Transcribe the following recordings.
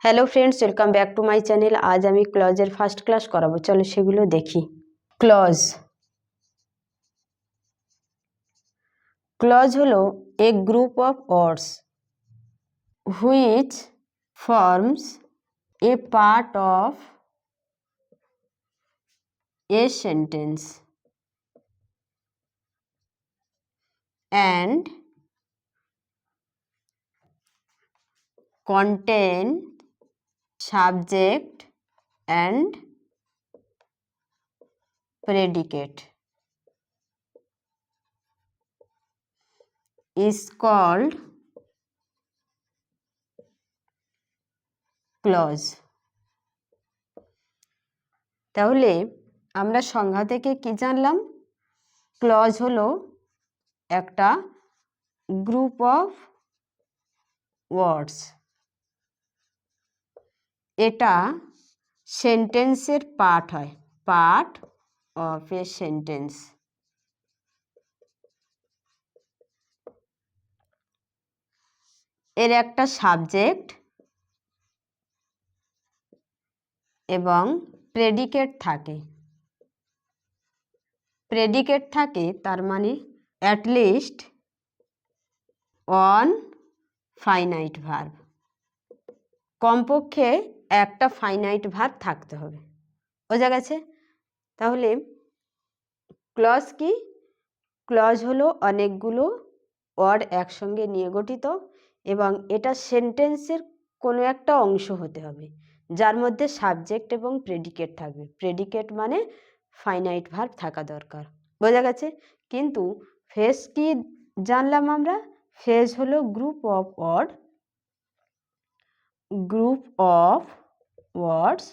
Hello friends, welcome back to my channel. आज আমি ক্লজের ফার্স্ট ক্লাস করাবো। চলো সেগুলো দেখি। ক্লজ ক্লজ হলো a group of words which forms a part of a sentence and contain subject and predicate is called clause। তাহলে আমরা সংজ্ঞা থেকে কি জানলাম? ক্লজ হলো একটা গ্রুপ অফ ওয়ার্ডস, এটা সেন্টেন্সের পার্ট হয়, পার্ট অফ এ সেন্টেন্স। এর একটা সাবজেক্ট এবং প্রেডিকেট থাকে। প্রেডিকেট থাকে তার মানে অ্যাটলিস্ট ওয়ান ফাইনাইট ভার্ব, কমপক্ষে একটা ফাইনাইট ভার্ব থাকতে হবে। বোঝা গেছে? তাহলে ক্লজ কি? ক্লজ হলো অনেকগুলো ওয়ার্ড একসঙ্গে নিয়ে গঠিত এবং এটা সেন্টেন্সের কোনো একটা অংশ হতে হবে যার মধ্যে সাবজেক্ট এবং প্রেডিকেট থাকবে। প্রেডিকেট মানে ফাইনাইট ভার্ব থাকা দরকার। বোঝা গেছে? কিন্তু ফ্রেজ কি জানলাম আমরা? ফ্রেজ হলো গ্রুপ অফ ওয়ার্ডস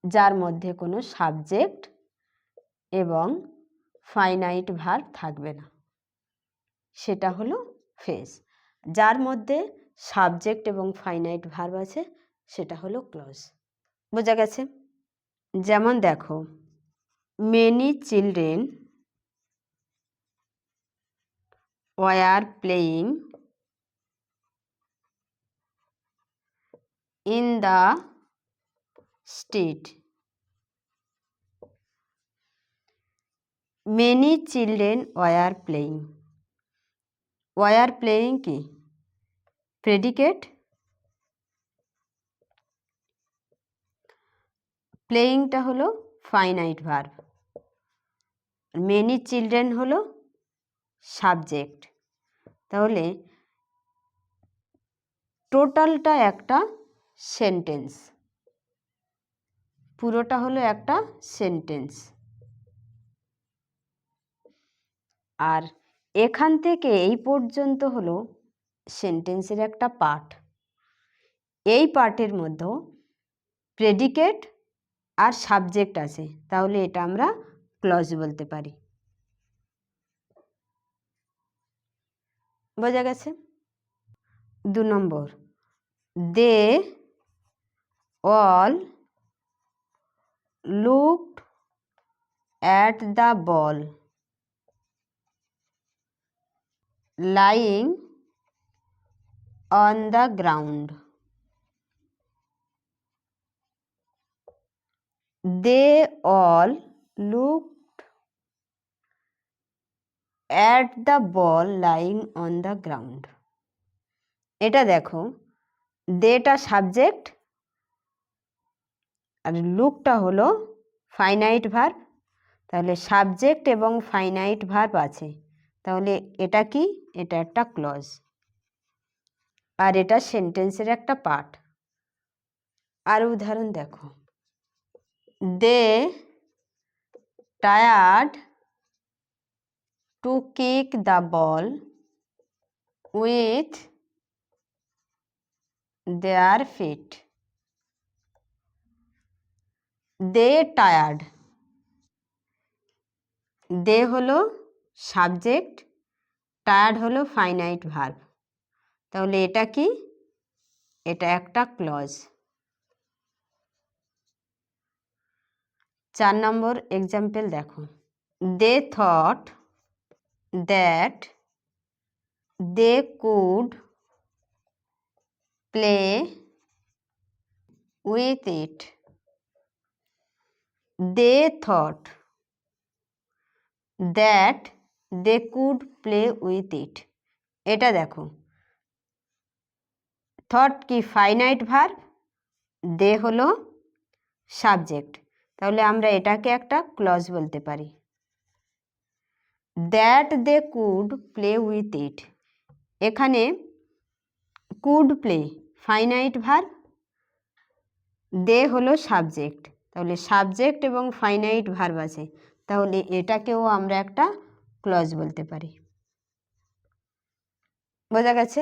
যার মধ্যে কোনো সাবজেক্ট এবং ফাইনাইট ভার্ব থাকবে না, সেটা হলো ফ্রেজ। যার মধ্যে সাবজেক্ট এবং ফাইনাইট ভার্ব আছে সেটা হলো ক্লজ। বোঝা গেছে? যেমন দেখো, many children were playing in the street. Many children were playing. Were playing কি? প্রেডিকেট। প্লেয়িংটা হলো ফাইনাইট ভার্ব, মেনি চিলড্রেন হলো সাবজেক্ট। তাহলে টোটালটা একটা সেন্টেন্স, পুরোটা হলো একটা সেন্টেন্স। আর এখান থেকে এই পর্যন্ত হলো সেন্টেন্সের একটা পার্ট। এই পার্টের মধ্যে প্রেডিকেট আর সাবজেক্ট আছে, তাহলে এটা আমরা ক্লজ বলতে পারি। বোঝা গেছে? 2 নম্বর, they all looked at the ball lying on the ground. They all looked at the ball lying on the ground. এটা দেখো, দেটা সাবজেক্ট আর লুকটা হলো ফাইনাইট ভার্ব। তাহলে সাবজেক্ট এবং ফাইনাইট ভার্ব আছে, তাহলে এটা কি? এটা একটা ক্লজ আর এটা সেন্টেন্সের একটা পার্ট। আর উদাহরণ দেখো, they tried to kick the ball with their feet. They tried, they হলো সাবজেক্ট, টায়ার্ড হলো ফাইনাইট ভার্ব, তাহলে এটা কি? এটা একটা ক্লজ। 4 নম্বর এক্সাম্পল দেখো, they thought that they could play with it. They thought that they could play with it. এটা দেখো, থট কি ফাইনাইট ভার্ব, দে হলো সাবজেক্ট, তাহলে আমরা এটাকে একটা ক্লজ বলতে পারি। That they could play with it, এখানে could play finite verb, they হলো সাবজেক্ট, তাহলে সাবজেক্ট এবং ফাইনাইট ভার্ব আছে, তাহলে এটাকেও আমরা একটা ক্লজ বলতে পারি। বোঝা গেছে?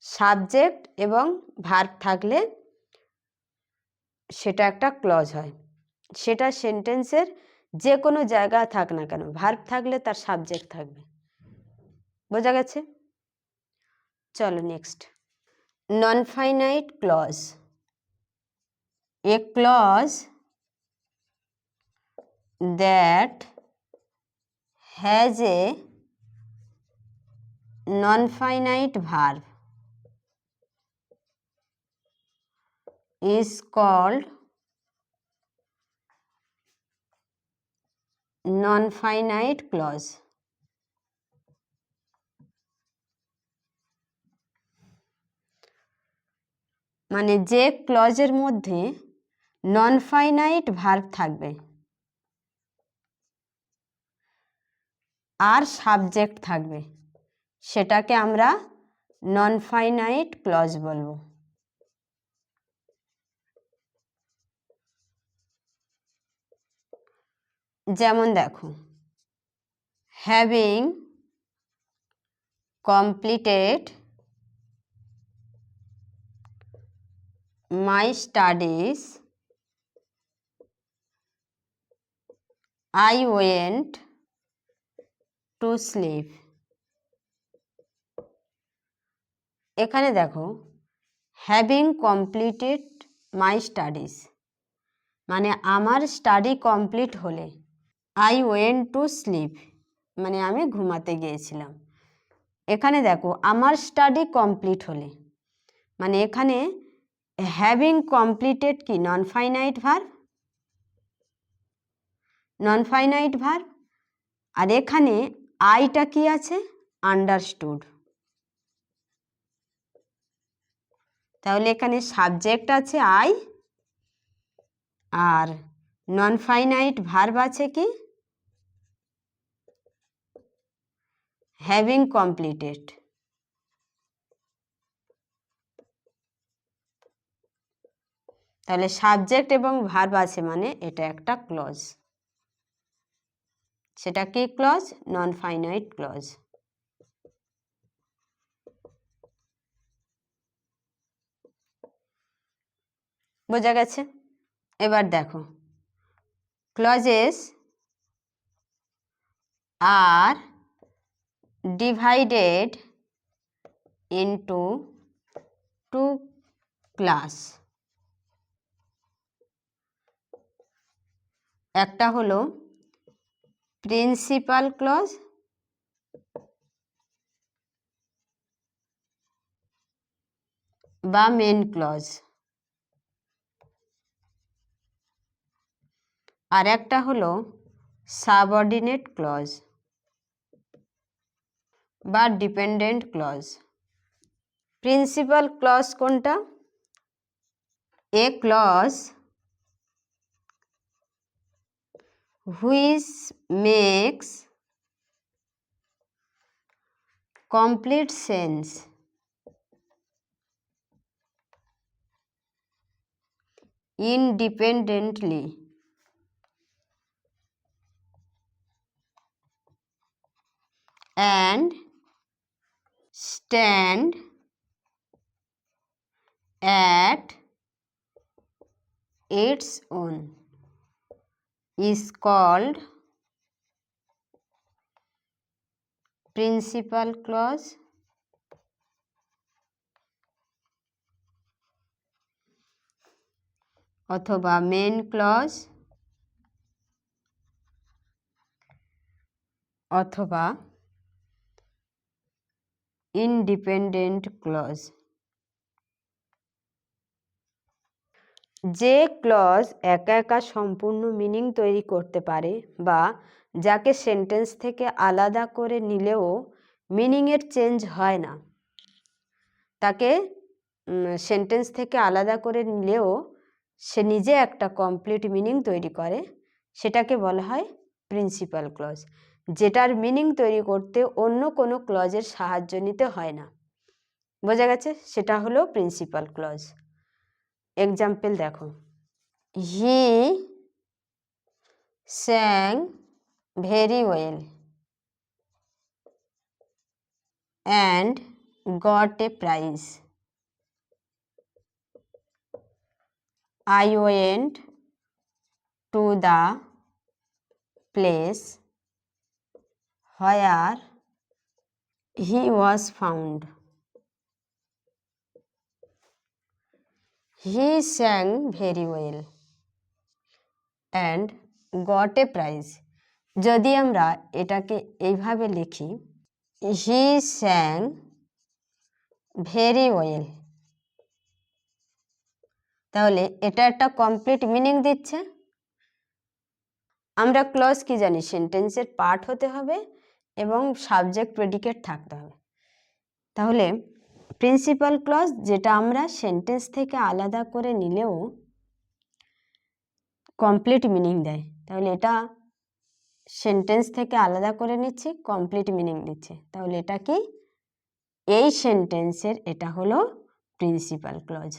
সাবজেক্ট এবং ভার্ব থাকলে সেটা একটা ক্লজ হয়, সেটা সেন্টেন্সের যে কোনো জায়গায় থাক না কেন, ভার্ব থাকলে তার সাবজেক্ট থাকবে। বোঝা গেছে? চলো next, non finite clause. A clause that has a non-finite verb is called non-finite clause. মানে যে ক্লজের মধ্যে নন ফাইনাইট ভার্ব থাকবে আর সাবজেক্ট থাকবে, সেটাকে আমরা নন ফাইনাইট ক্লজ বলবো। যেমন দেখো, having completed my studies, I went to sleep. এখানে দেখো, হ্যাভিং কমপ্লিটেড মাই স্টাডিজ মানে আমার স্টাডি কমপ্লিট হলে, আই ওয়েন্ট টু স্লিপ মানে আমি ঘুমাতে গিয়েছিলাম। এখানে দেখো, আমার স্টাডি কমপ্লিট হলে, মানে এখানে হ্যাভিং কমপ্লিটেড কি non finite verb, non finite verb, আর এখানে আইটা কি আছে, আন্ডারস্টুড, তাহলে এখানে সাবজেক্ট আছে আই আর নন ফাইনাইট ভার্ব আছে কি হ্যাভিং কমপ্লিটেড। তাহলে সাবজেক্ট এবং ভার্ব আছে মানে এটা একটা ক্লজ, সেটা কি ক্লজ, নন ফাইনাইট ক্লজ। বোঝা গেছে? এবার দেখো, clauses are divided into two class. একটা হলো প্রিন্সিপাল ক্লজ বা মেন ক্লজ, আর একটা হলো সাবঅর্ডিনেট ক্লজ বা ডিপেন্ডেন্ট ক্লজ। প্রিন্সিপাল ক্লজ কোনটা? A clause which makes complete sense independently and stand at its own is called principal clause অথবা main clause অথবা ইন্ডিপেন্ডেন্ট ক্লজ। যে ক্লজ একা একা সম্পূর্ণ মিনিং তৈরি করতে পারে বা যাকে সেন্টেন্স থেকে আলাদা করে নিলেও মিনিংয়ের চেঞ্জ হয় না, তাকে সেন্টেন্স থেকে আলাদা করে নিলেও সে নিজে একটা কমপ্লিট মিনিং তৈরি করে, সেটাকে বলা হয় প্রিন্সিপাল ক্লজ, যেটার মিনিং তৈরি করতে অন্য কোনো ক্লজের সাহায্য নিতে হয় না। বোঝা গেছে? সেটা হলো প্রিন্সিপাল ক্লজ। এক্সাম্পল দেখো, he sang very well and got a prize. I went to the place where he was found. He sang very well and got a prize. যদি আমরা এটাকে এইভাবে লিখি, he sang very well, তাহলে এটা একটা complete meaning দিচ্ছে। আমরা ক্লজ কি জানি? সেন্টেন্সের পার্ট হতে হবে এবং সাবজেক্ট প্রেডিকেট থাকতে হবে। তাহলে প্রিন্সিপাল ক্লজ, যেটা আমরা সেন্টেন্স থেকে আলাদা করে নিলেও কমপ্লিট মিনিং দেয়, তাহলে এটা সেন্টেন্স থেকে আলাদা করে নিচ্ছি, কমপ্লিট মিনিং দিচ্ছে, তাহলে এটা কি? এই সেন্টেন্সের এটা হলো প্রিন্সিপাল ক্লজ।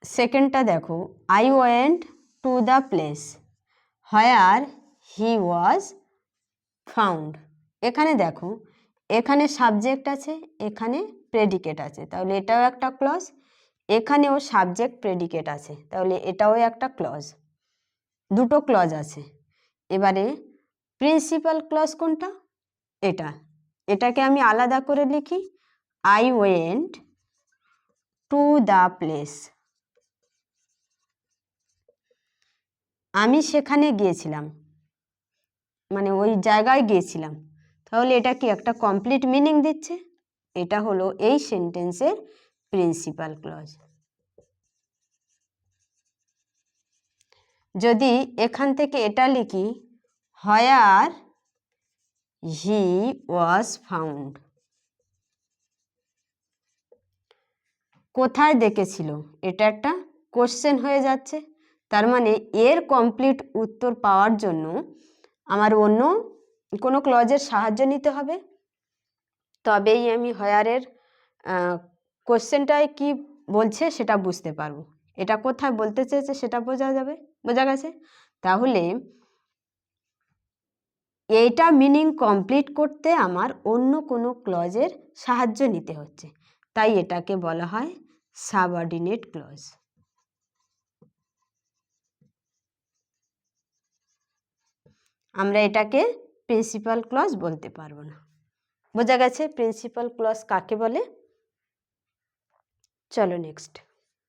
সেকেন্ডটা দেখো, I went to the place where he was found. এখানে দেখো, এখানে সাবজেক্ট আছে, এখানে প্রেডিকেট আছে, তাহলে এটাও একটা ক্লজ। এখানেও সাবজেক্ট প্রেডিকেট আছে, তাহলে এটাও একটা ক্লজ। দুটো ক্লজ আছে। এবারে প্রিন্সিপাল ক্লজ কোনটা? এটা। এটাকে আমি আলাদা করে লিখি, I went to the place. আমি সেখানে গিয়েছিলাম, মানে ওই জায়গায় গিয়েছিলাম, তাহলে এটা কি? একটা কমপ্লিট মিনিং দিচ্ছে। এটা হলো এই সেন্টেন্সের প্রিন্সিপাল ক্লজ। যদি এখান থেকে এটা লিখি, হোয়ার হি ওয়াজ ফাউন্ড, কোথায় দেখেছিল, এটা একটা কোশ্চেন হয়ে যাচ্ছে। তার মানে এর কমপ্লিট উত্তর পাওয়ার জন্য আমার অন্য কোনো ক্লজের সাহায্য নিতে হবে, তবেই আমি হোয়ারের কোশ্চেনটায় কি বলছে সেটা বুঝতে পারবো, এটা কোথায় বলতে চেয়েছে সেটা বোঝা যাবে। বোঝা গেছে? তাহলে এইটা মিনিং কমপ্লিট করতে আমার অন্য কোনো ক্লজের সাহায্য নিতে হচ্ছে, তাই এটাকে বলা হয় সাবঅর্ডিনেট ক্লজ। আমরা এটাকে প্রিন্সিপাল ক্লজ বলতে পারবো না। বোঝা গেছে প্রিন্সিপাল ক্লজ কাকে বলে? চলো নেক্সট।